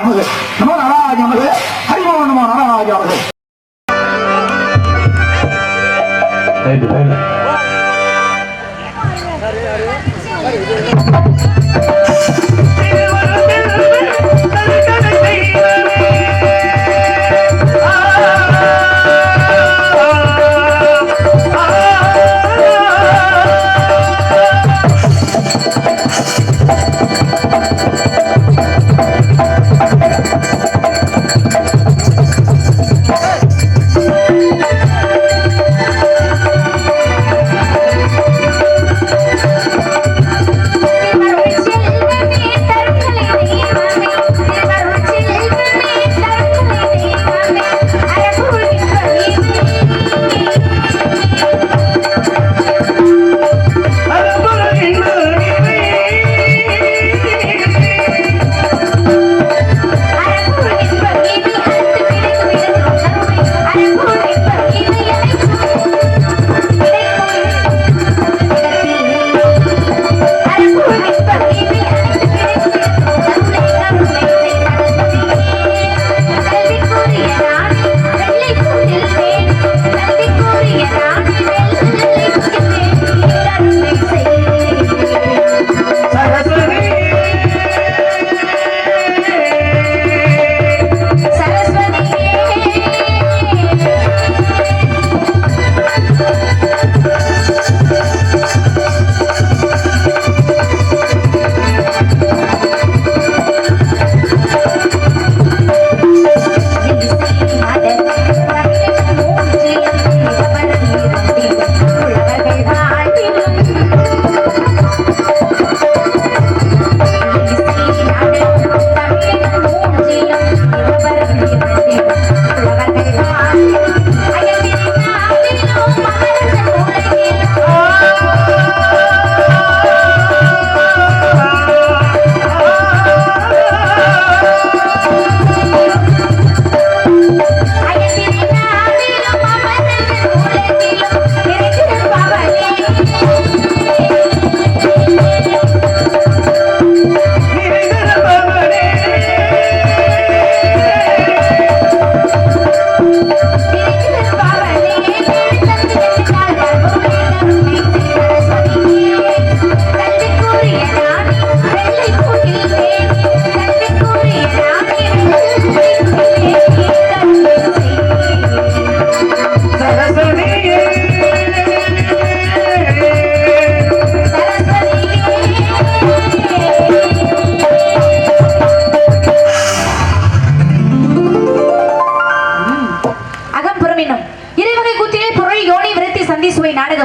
நமது நமோ நாராஜ நமது ஹரிமோ நமோ நாராஜ நமது.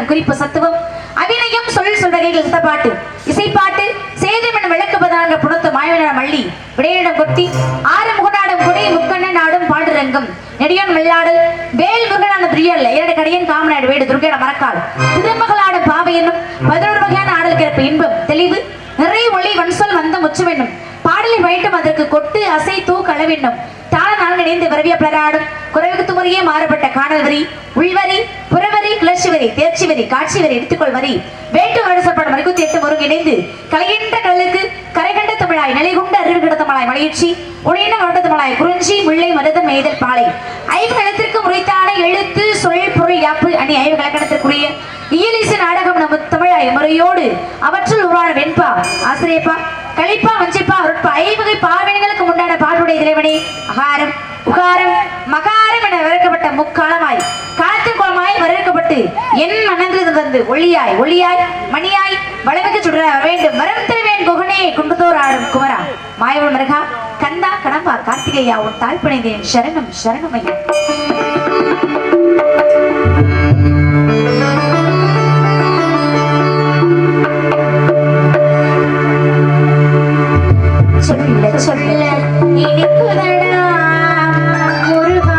குறிப்பு சத்துவம் அபிநயம் சொல் வகைகள் பாட்டு இசைப்பாட்டு சேதமென விளக்குவதாக புணத்த மாயவன மல்லி விடையிடம் கொட்டி ஆறு முகநாடும் கொடி முக்கண்ண நாடும் பாடுரங்கம் நெடியோன் வெள்ளாடல் வேல் முருகனான பிரியல் இரண்டு கடையன் காமநாடு வீடு துர்கேட மரக்கால் திருமகளாடும் பாவை என்னும் 11 வகையான ஆடல் கிடப்பு இன்பம் தெளிவு நிறைய ஒளி வன்சொல் வந்த முச்சமென்னும் பாடலை வைட்டும் அதற்கு கொட்டு அசை தூ களவென்னும் தான நாள் இணைந்து வரவிய பிளராடும் குறைவுக்கு துமுறையே மாறுபட்ட காணல் வரி உள்வரி புறவரி கிளர்ச்சி வரி தேர்ச்சி வரி காட்சி வரி எடுத்துக்கொள் வரி வேட்டு வருசப்படும் மறுக்குத்தி எட்டு ஒருங்கிணைந்து கலைகின்ற கடலுக்கு கரைகண்ட தமிழாய் நிலை கொண்டு அறிவு கிட தமிழாய் மலையீச்சி உடையின மாவட்ட தமிழாய் குறிஞ்சி முல்லை மருதம் மேய்தல் பாலை ஐவு நிலத்திற்கு முறைத்தான எழுத்து சொல் பொருள் யாப்பு அணி ஐவு கலக்கணத்திற்குரிய இயலிசு நாடகம் நம்ம தமிழாய் முறையோடு அவற்றுள் உருவான வெண்பா ஆசிரியப்பா கலிப்பா வஞ்சிப்பா அருட்பா ஐவகை பாவினங்களுக்கு உண்டான பாட்டுடைய இறைவனே அகாரம் உகாரம் மகாரம் என விளக்கப்பட்ட முக்காலமாய் காலத்திற்குளமாய் வரவேற்கப்பட்டு என் மனதில் வந்து ஒளியாய் ஒளியாய் மணியாய் வளமிக்கு சுடர வேண்டும் வரம் திருவேன் குகனே குண்டுதோர் ஆடும் குமரா மாயவன் மிருகா கந்தா கடம்பா கார்த்திகையா உன் தாழ்பணிந்தேன் சரணம் சரணம் ஐயா. சொல்ல சொல்ல இனிக்குதடா முருகா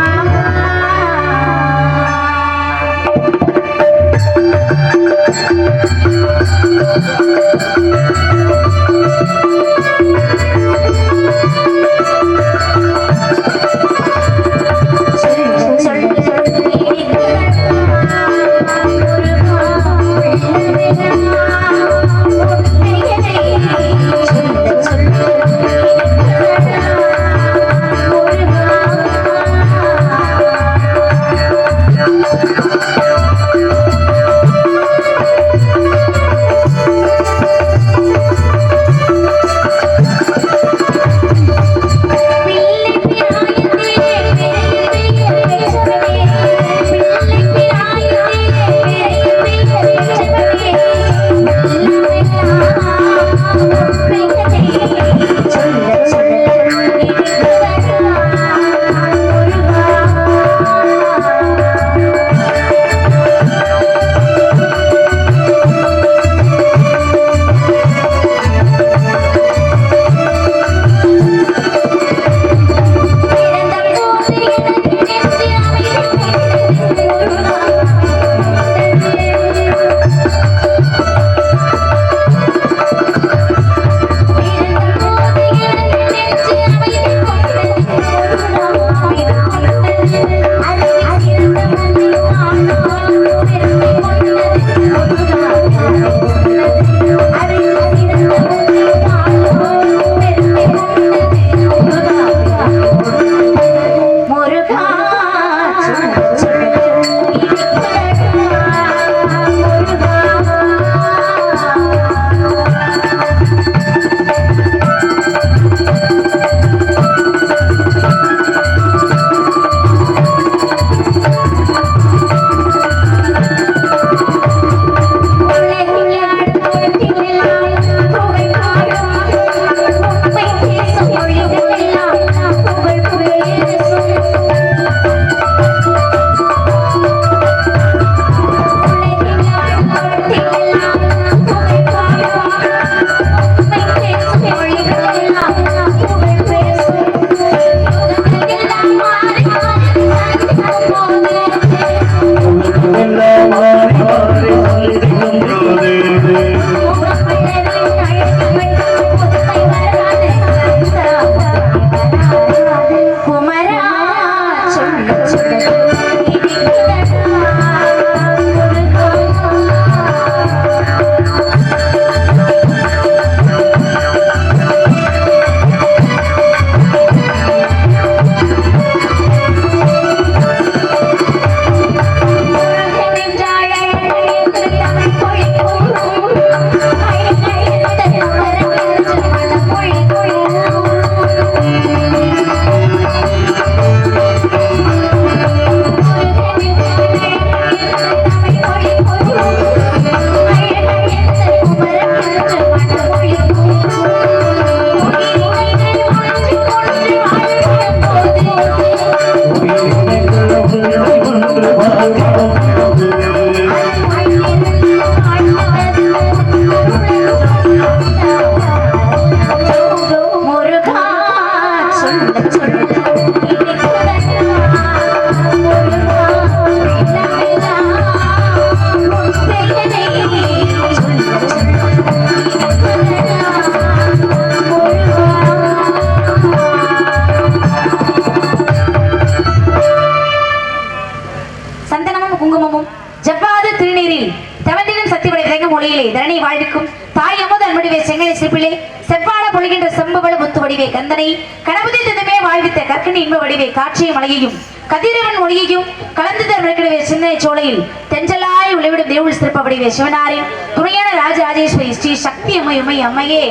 சிப்பிலே செவ்வாழ பொழிகின்ற செம்பவள முத்து வடிவே கந்தனை கணபதி தினமே வாழ்வித்த கற்கனி இன்ப வடிவே காட்சிய மலையையும் கதிரவன் ஒளியையும் கலந்து தரவிடவே சிந்தனை சோலையில் தென்றலாய் உழைவிடும் தேவுள் சிறப்ப வடிவே சிவனாரின் துணையான ராஜராஜேஸ்வரி ஸ்ரீ சக்தி அம்மையுமை அம்மையே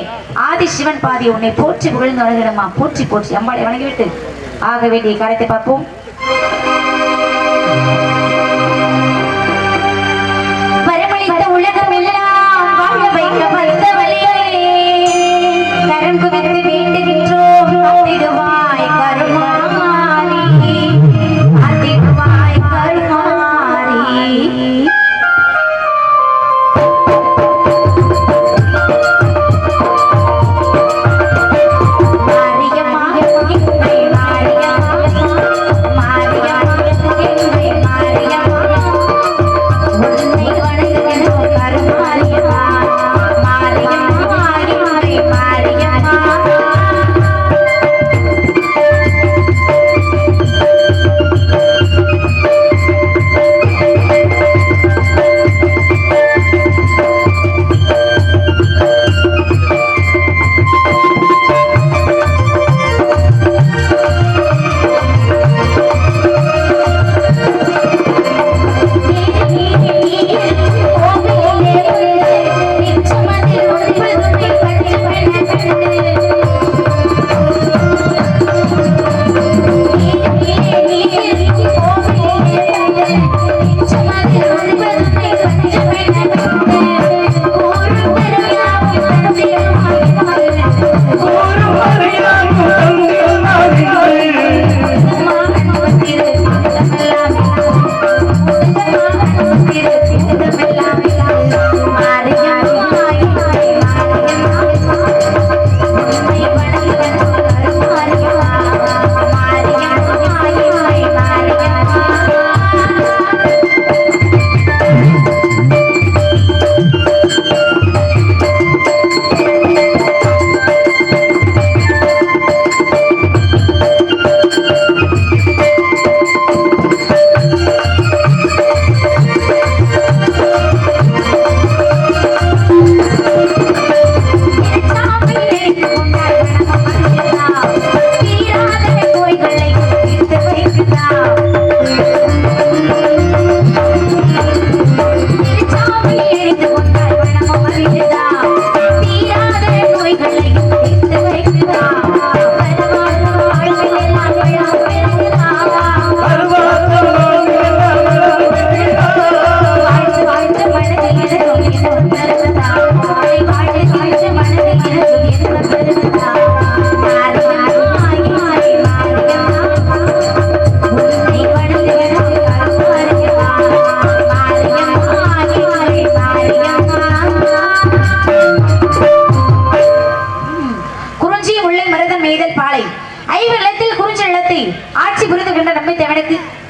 ஆதி சிவன் பாதி உன்னை போற்றி புகழ்ந்து வணங்கிடமா போற்றி போற்றி அம்பாளை வணங்கிவிட்டு ஆக வேண்டிய காரியத்தை பார்ப்போம். வரமளித்த உலகம் எல்லாம் வாழ வைக்க வந்தவளே கரம் குவித்து வேண்டுகின்றோம் அதிடுவாய் கருமாரி அதிடுவாய் கருமாரி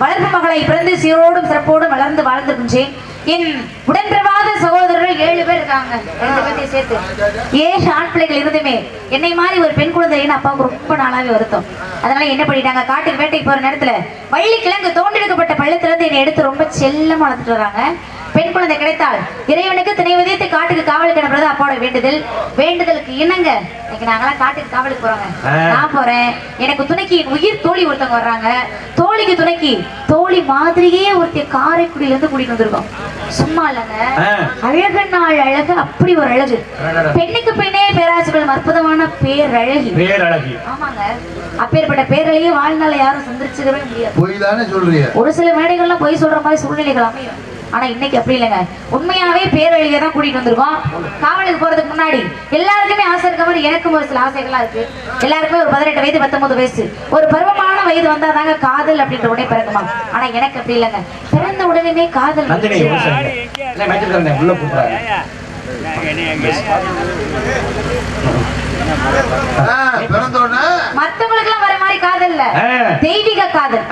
வளர்ப்பு மகளை பிறந்து சீரோடும் சிறப்போடும் வளர்ந்து வாழ்ந்திருக்கின்றேன். என் உடன்பிறவாத சகோதரர்கள் 7 பேர் இருக்காங்க. 2 பேர்த்தையும் சேர்த்து 7 ஆண் பிள்ளைகள் இருந்துமே என்னை மாதிரி ஒரு பெண் குழந்தைன்னு அப்பாவுக்கு ரொம்ப நாளாவே வருத்தம். அதனால என்ன பண்ணிட்டாங்க, காட்டுக்கு வேட்டைக்கு போற நேரத்துல வள்ளி கிழங்கு தோண்டெடுக்கப்பட்ட பள்ளத்துல இருந்து என்னை எடுத்து ரொம்ப செல்லமா வளர்த்துட்டு வராங்க. பெண் குழந்தை கிடைத்தால் இறைவனுக்கு திணை விதைத்து காட்டுக்கு காவலுக்கு அனுப்புறது அப்பாவோட வேண்டுதலுக்கு இணங்க இன்னைக்கு நாங்களாம் காட்டுக்கு காவலுக்கு போறாங்க. நான் போறேன், எனக்கு துணைக்கு உயிர் தோழி ஒருத்தவங்க வர்றாங்க. தோழிக்கு துணைக்கு தோழி மாதிரியே ஒருத்தைய காரைக்குடியில இருந்து கூட்டிட்டு வந்திருக்கோம். சும்மா இல்லைங்க, அழகு நாள் அழகு, அப்படி ஒரு அழகு. பெண்ணுக்கு பெண்ணே பேராசுகள் அற்புதமான பேரழகி. ஆமாங்க, அப்பேற்பட்ட பேரழகிய வாழ்நாள யாரும் சந்திச்சிடவே முடியாது. பொய் தானே சொல்றீங்க. ஒரு சில மேடைகள்லாம் பொய் சொல்ற மாதிரி சூழ்நிலைகள் அமையும். ஆனா இன்னைக்கு அப்படி இல்லைங்க, உண்மையாவே பேரழிய தான் கூட்டிட்டு வந்திருக்கோம். காவலுக்கு போறதுக்கு முன்னாடி எல்லாருக்குமே ஆசை இருக்க மாதிரி எனக்கும் ஒரு சில ஆசைகள்லாம் இருக்கு. எல்லாருக்குமே ஒரு 18 வயது 19 வயசு ஒரு பருவமான வயது வந்தாதாங்க காதல் அப்படின்ற உடனே பிறக்குமா. ஆனா எனக்கு அப்படி இல்லைங்க, பிறந்த உடனே காதல். மத்தவங்களுக்கு வர மாதிரி காதல் இல்ல, தெய்வீக காதல்,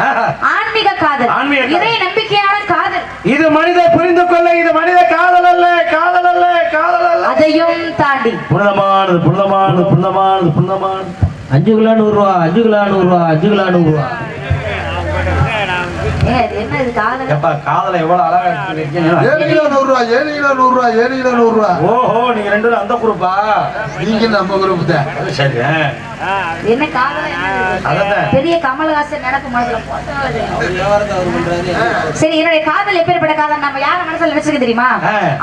ஆன்மீக காதல், இறை நம்பிக்கையான காதல். இது மனித புரிந்து கொள்ள, இது மனித காதல் அல்ல, காதல் அல்ல, காதல் அல்ல. அதையும் தாண்டி புனிதமானது, புனிதமானது, புனிதமானது, புனிதமானது. 5 கிலோ 100 ரூபா, 5 கிலோ 100 ரூபா, 5 கிலோ 100 ரூபா. இது என்ன இது காதல்? எப்பா காதல எவ்வளவு அழகா எடுத்துருக்கீங்க. 7 கிலோ 100 ரூபா, 7 கிலோ 100 ரூபா, 7 கிலோ 100 ரூபா. ஓஹோ நீங்க ரெண்டு பேரும் அந்த குரூப்பா? நீங்க நம்ம குரூப் தான். சரி என்ன காதல்? அதான் பெரிய கமலஹாசன் நினைப்பு மனசுல போட்டாலே. சரி, என்னுடைய காதல் எப்பேற்பட்ட காதல் நம்ம யார மனசுல நினைச்சிருக்க தெரியுமா?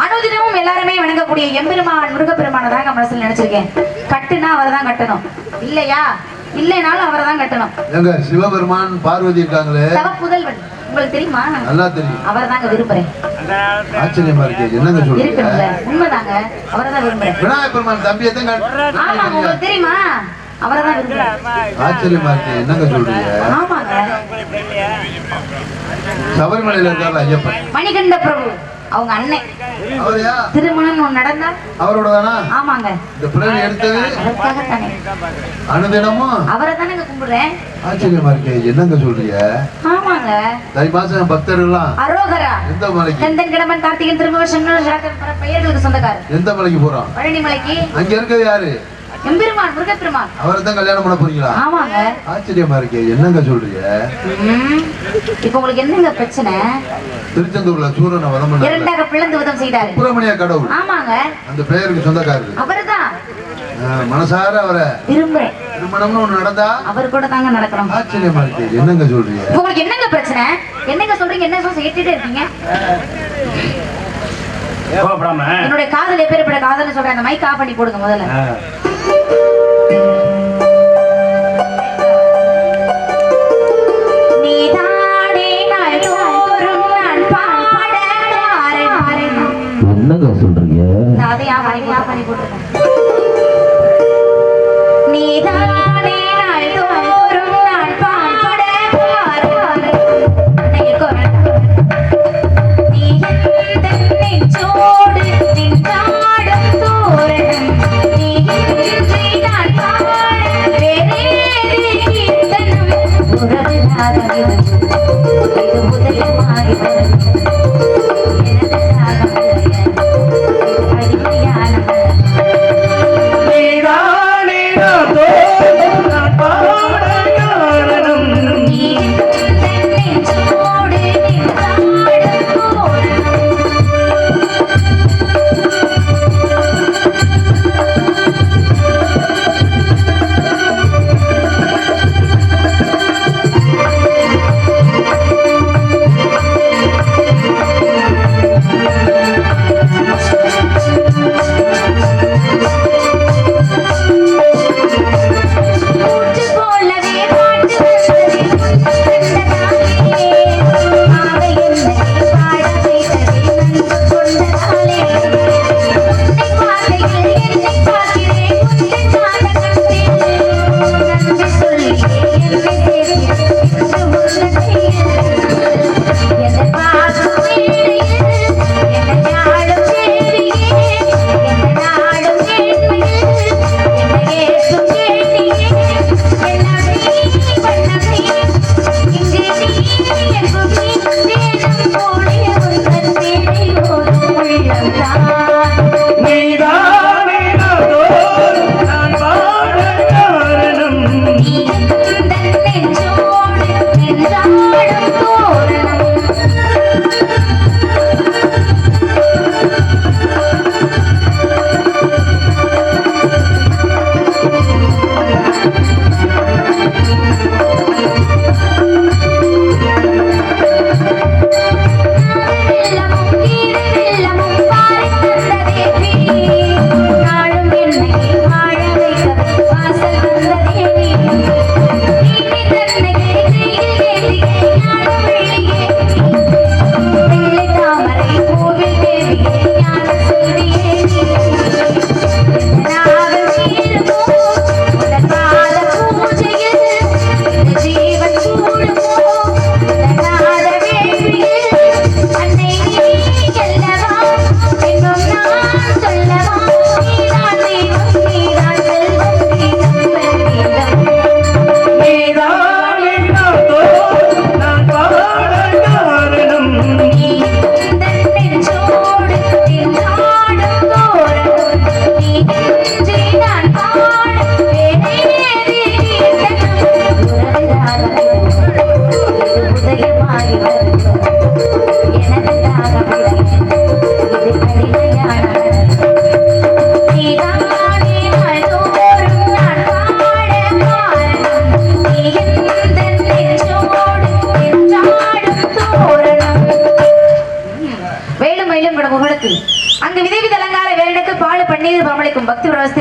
அனுதினமும் எல்லாருமே வணங்கக்கூடிய எம்பெருமான் முருகப்பெருமான தாங்க மனசுல நினைச்சிருக்கேன். கட்டுனா அவரை தான் கட்டணும், இல்லையா? இல்லைனாலும் அவரை தான் கட்டணும். எங்க சிவபெருமான் பார்வதி இருக்காங்களே, தவ புதல்வன் உங்களுக்கு தெரியுமா? நல்லா தெரியும். அவரை தாங்க விரும்புறேன். ஆச்சரியமா இருக்கு. என்னங்க சொல்றீங்க? இருக்குல்ல, உண்மைதாங்க. அவரை தான் விரும்புறேன். விநாயகர் பெருமான் தம்பியை தான் ஆமா, உங்களுக்கு தெரியுமா? அவரை தான் விரும்புறேன். ஆச்சரியமா இருக்கு. என்னங்க சொல்றீங்க? ஆமாங்க. சபரிமலையில இருக்காரு ஐயப்பன், மணிகண்ட பிரபு அவங்க அண்ணன். அவரையா? திருமணம் ஒண்ணு நடந்தா அவரோட தானா? ஆமாங்க. இந்த பிறகு எடுத்தது அதற்காகத்தானே அனுதினமும் அவரை தானே கும்பிடுறேன். ஆச்சரியமா இருக்கு. என்னங்க சொல்றீங்க? ஆமாங்க. தை மாசம் பக்தர்கள்லாம் அரோகரா எந்த மலைக்கு? கந்தன் கிடமன் கார்த்திகன் திருமணம் பெயர்களுக்கு சொந்தக்காரர். எந்த மலைக்கு போறோம்? பழனி மலைக்கு. அங்க இருக்கிறது யாரு? எம்பெருமான் முருகப்பெருமான். அவரை தான் கல்யாணம் பண்ண போறீங்களா? ஆமாங்க. ஆச்சரியமா இருக்கு. என்னங்க சொல்றீங்க? இப்ப உங்களுக்கு என்னங்க பிரச்சனை? திருச்செந்தூர்ல சூரனை வதம் பண்ணாரு, இரண்டாக பிளந்து உதம் செய்தாரு. சுப்பிரமணிய கடவுள். ஆமாங்க. அந்த பெயருக்கு சொந்தக்காரர். அவர்தான் மனசார அவரை விரும்புறேன். திருமணம்னு ஒண்ணு நடந்தா அவர் கூட தாங்க நடக்கணும். ஆச்சரியமா இருக்கு. என்னங்க சொல்றீங்க? உங்களுக்கு என்னங்க பிரச்சனை? என்னங்க சொல்றீங்க? என்ன சொல்ல கேட்டுட்டே இருக்கீங்க? என்னுடைய காதல் எப்பேற்பட்ட காதல்னு சொல்றேன். அந்த மைக் ஆஃப் பண்ணி போடுங்க முதல்ல. என்னங்க சொல்றீங்க? அதை ஆஃப் பண்ணி போட்டுருக்கேன். நீதானே நாள்தோறும் நான் பாட பாரு. இருக்கோ நீ எந்த நெஞ்சோடு நின்றாடும் தோரணம், நீ இன்றி நான் பாட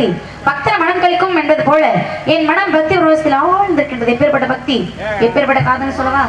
பக்தி பக்தர் மனம் கழிக்கும் என்பது போல என் மனம் பக்தி உருவத்தில் ஆழ்ந்திருக்கின்றது. எப்பேற்பட்ட பக்தி, எப்பேற்பட்ட காதல் சொல்லவா?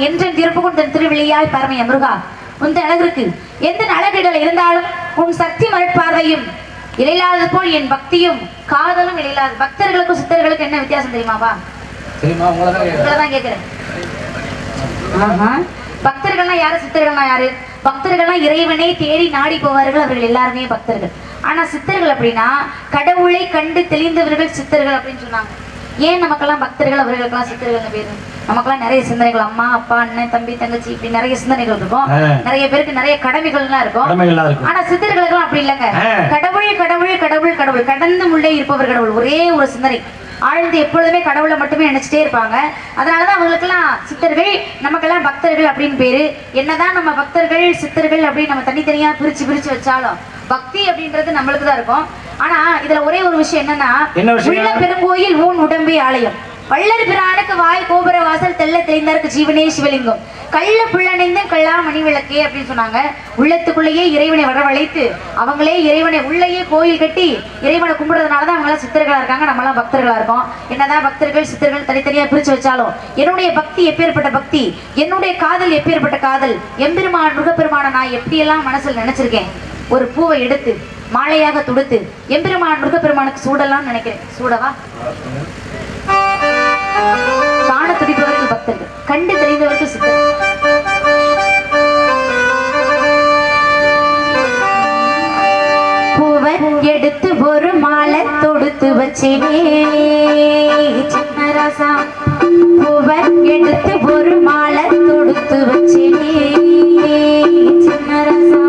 என்றும் திருப்புகுந்தன் திருவிழியாய் பரமைய முருகா, உன் அழகிற்கு எந்த அழகிடல் இருந்தாலும் உன் சக்தி மறுப்பார்வையும் இழையில்லாதது போல் என் பக்தியும் காதலும் இழையில்லாது. பக்தர்களுக்கும் சித்தர்களுக்கும் என்ன வித்தியாசம் தெரியுமாவா? உங்களதான் கேட்கிறேன். பக்தர்கள்னா யாரு, சித்தர்கள்னா யாரு? பக்தர்கள்னா இறைவனை தேடி நாடி போவார்கள், அவர்கள் எல்லாருமே பக்தர்கள். ஆனா சித்தர்கள் அப்படின்னா கடவுளை கண்டு தெளிந்தவர்கள் சித்தர்கள் அப்படின்னு சொன்னாங்க. ஏன் நமக்கெல்லாம் பக்தர்கள், அவர்களுக்கெல்லாம் சித்தர்கள் பேரு? நமக்கெல்லாம் நிறைய சிந்தனைகள், அம்மா அப்பா அண்ணன் தம்பி தங்கச்சி இப்படி நிறைய சிந்தனைகள் இருக்கும். நிறைய பேருக்கு நிறைய கடமைகள்லாம் இருக்கும். ஆனா சித்தர்களுக்கு எல்லாம் அப்படி இல்லைங்க. கடவுள் கடவுள் கடவுள் கடவுள், கடந்து உள்ளே இருப்பவர் கடவுள். ஒரே ஒரு சிந்தனை, ஆழ்ந்து எப்பொழுதுமே கடவுளை மட்டுமே நினைச்சிட்டே இருப்பாங்க. அதனாலதான் அவங்களுக்கெல்லாம் சித்தர்கள், நமக்கெல்லாம் பக்தர்கள் அப்படின்னு பேரு. என்னதான் நம்ம பக்தர்கள் சித்தர்கள் அப்படின்னு நம்ம தனித்தனியா பிரிச்சு பிரிச்சு வச்சாலும் பக்தி அப்படின்றது நம்மளுக்கு தான் இருக்கும். ஆனா இதுல ஒரே ஒரு விஷயம் என்னன்னா, உள்ள பெருங்கோயில் ஊன் உடம்பே ஆலயம், வள்ளர் பிரானுக்கு வாய் கோபுர வாசல் தெல்ல தெரிந்தாருக்கு ஜீவனே சிவலிங்கம், கள்ள புள்ளணிந்தும் கள்ளா மணி விளக்கே அப்படின்னு சொன்னாங்க. உள்ளத்துக்குள்ளேயே இறைவனை வரவழைத்து அவங்களே இறைவனை உள்ளேயே கோயில் கட்டி இறைவனை கும்பிடுறதுனாலதான் அவங்களாம் சித்தர்களா இருக்காங்க, நம்மளாம் பக்தர்களா இருக்கோம். என்னதான் பக்தர்கள் சித்தர்கள் தனித்தனியா பிரிச்சு வச்சாலும் என்னுடைய பக்தி எப்பேற்பட்ட பக்தி, என்னுடைய காதல் எப்பேற்பட்ட காதல், எம்பெருமான் முருகப்பெருமான நான் எப்படியெல்லாம் மனசில் நினைச்சிருக்கேன். ஒரு பூவை எடுத்து மாலையாக தொடுத்து எம்பெருமான் முருகப்பெருமானுக்கு சூடலாம் நினைக்கிறேன். சூடவா? காண துடிப்பவர்கள் பக்தர்கள், கண்டு தெரிந்தவர்கள் சித்தர்கள். பூவை எடுத்து ஒரு மாலை தொடுத்து வச்சேனே சின்னராசா. பூவை எடுத்து ஒரு மாலை தொடுத்து வச்சேனே சின்னராசா.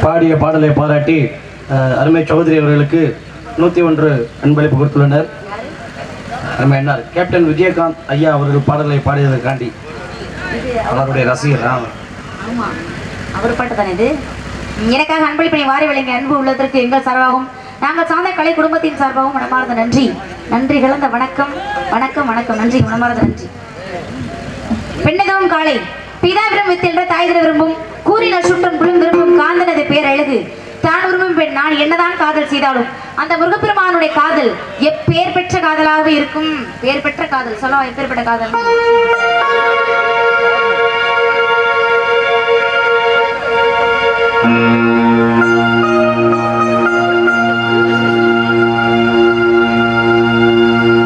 பாடிய பாடலை பாராட்டி அருமை சௌத்ரி அவர்களுக்கு 101 அன்பளிப்பு கொடுத்துள்ளனர். நம்ம என்ன கேப்டன் விஜயகாந்த் ஐயா அவர்கள் பாடலை பாடியதற்காண்டி அவருடைய ரசிகர். ஆமா, அவர் பாட்டு தானே இது. எனக்காக அன்பளிப்பை வாரி வழங்கிய அன்பு உள்ளதற்கு எங்கள் சார்பாகவும் நாங்கள் சார்ந்த கலை குடும்பத்தின் சார்பாகவும் மனமார்ந்த நன்றி. நன்றி கலந்த வணக்கம் வணக்கம் வணக்கம். நன்றி, மனமார்ந்த நன்றி. பெண்ணதவும் காலை பிதாவிடம் வித்தின்ற தாய் தர விரும்பும் கூறின சுற்றம் குழும் விரும்பும் காந்தனது பேர் அழகு தான் விரும்பும் பெண் நான் என்னதான் காதல் செய்தாலும் அந்த முருகப்பெருமானுடைய காதல் எப்பேர் பெற்ற காதலாக இருக்கும். பேர் பெற்ற காதல் சொல்லவா? எப்பேற்பட்ட காதல்?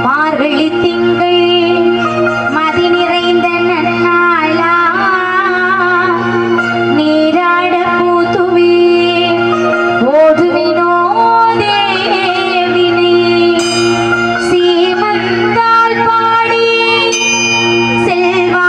மார்கழி திங்கள் மதி நிறைந்த நன்னாளா நீராட பூத்துவே ஓதுவினோ தேவினை சீமந்தால் பாடி செல்வா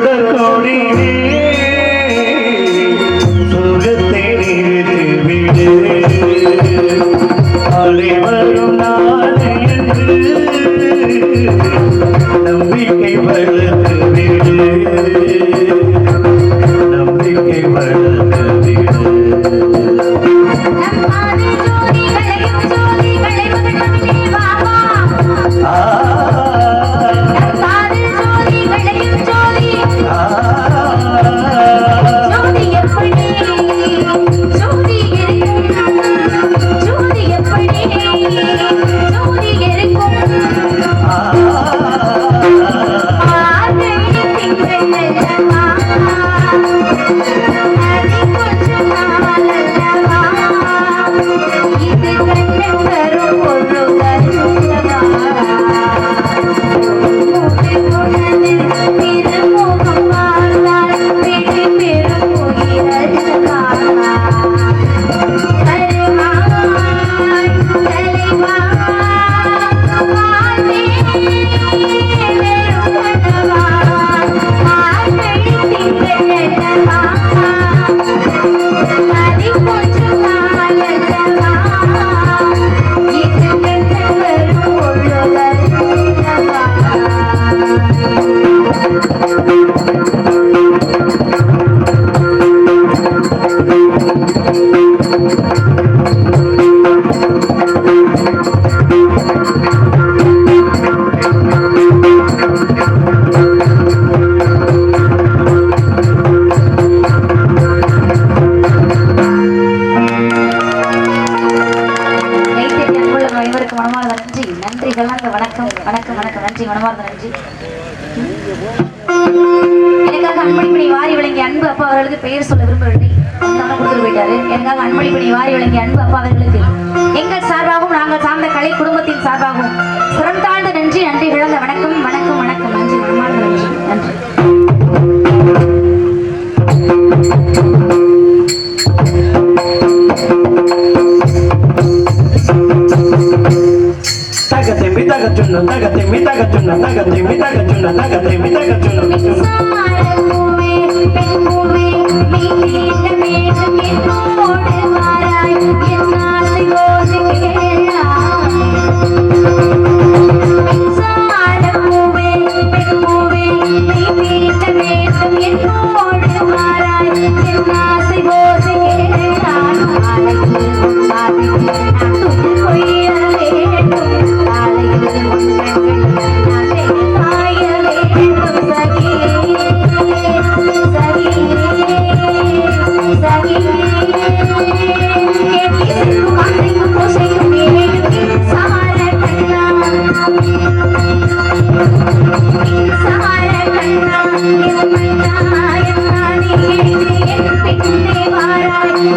சுடற்கொடியே சுகத்தை நிறுத்தி விடு நாளை வரும் நாளை என்று நம்பிக்கை வளர்த்து விடு நம்பிக்கை வளர்த்து விடு எனக்காக அன்பளிப்பணி வாரி வழங்கிய அன்பு அப்பா அவர்களுக்கு பெயர் சொல்ல விரும்பவில்லை. கொடுத்துட்டு போயிட்டாரு. எனக்காக அன்பளிப்பணி வாரி வழங்கிய அன்பு அப்பா அவர்களுக்கு எங்கள் சார்பாகவும் நாங்கள் சார்ந்த கலை குடும்பத்தின் சார்பாகவும் சிறந்தாழ்ந்த நன்றி நன்றி இழந்த வணக்கம் வணக்கம் வணக்கம் நன்றி மனமார்ந்த நன்றி நன்றி.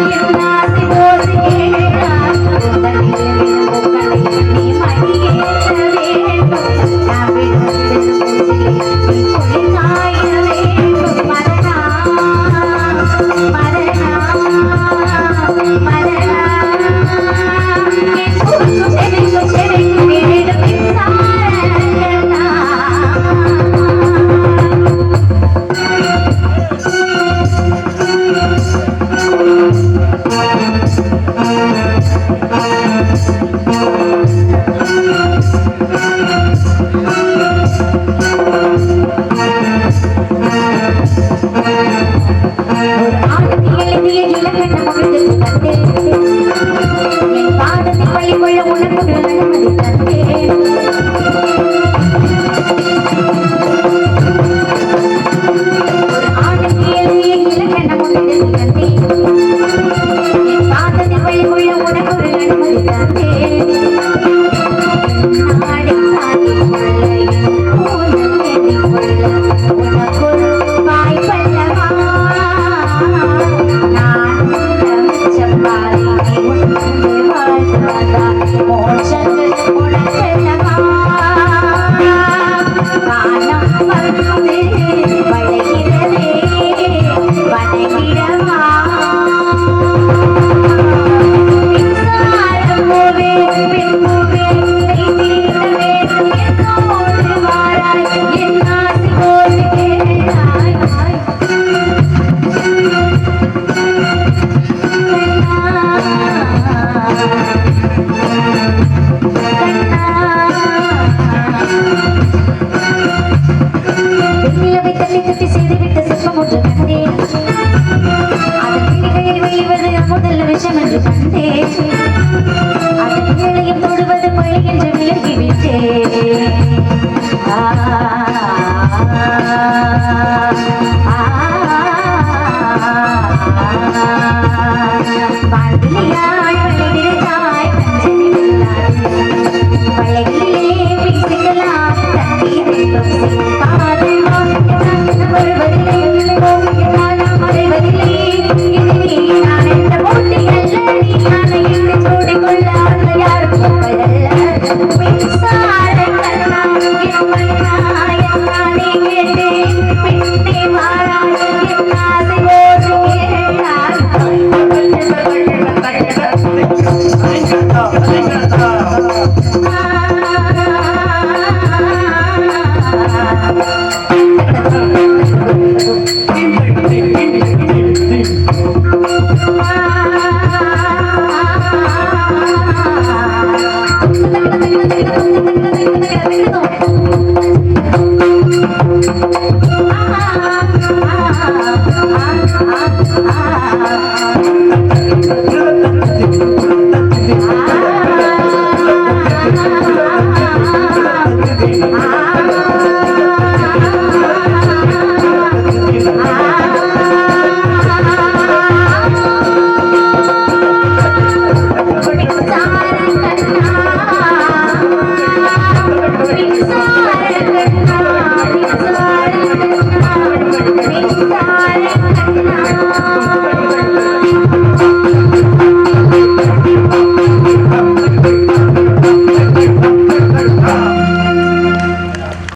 Yeah.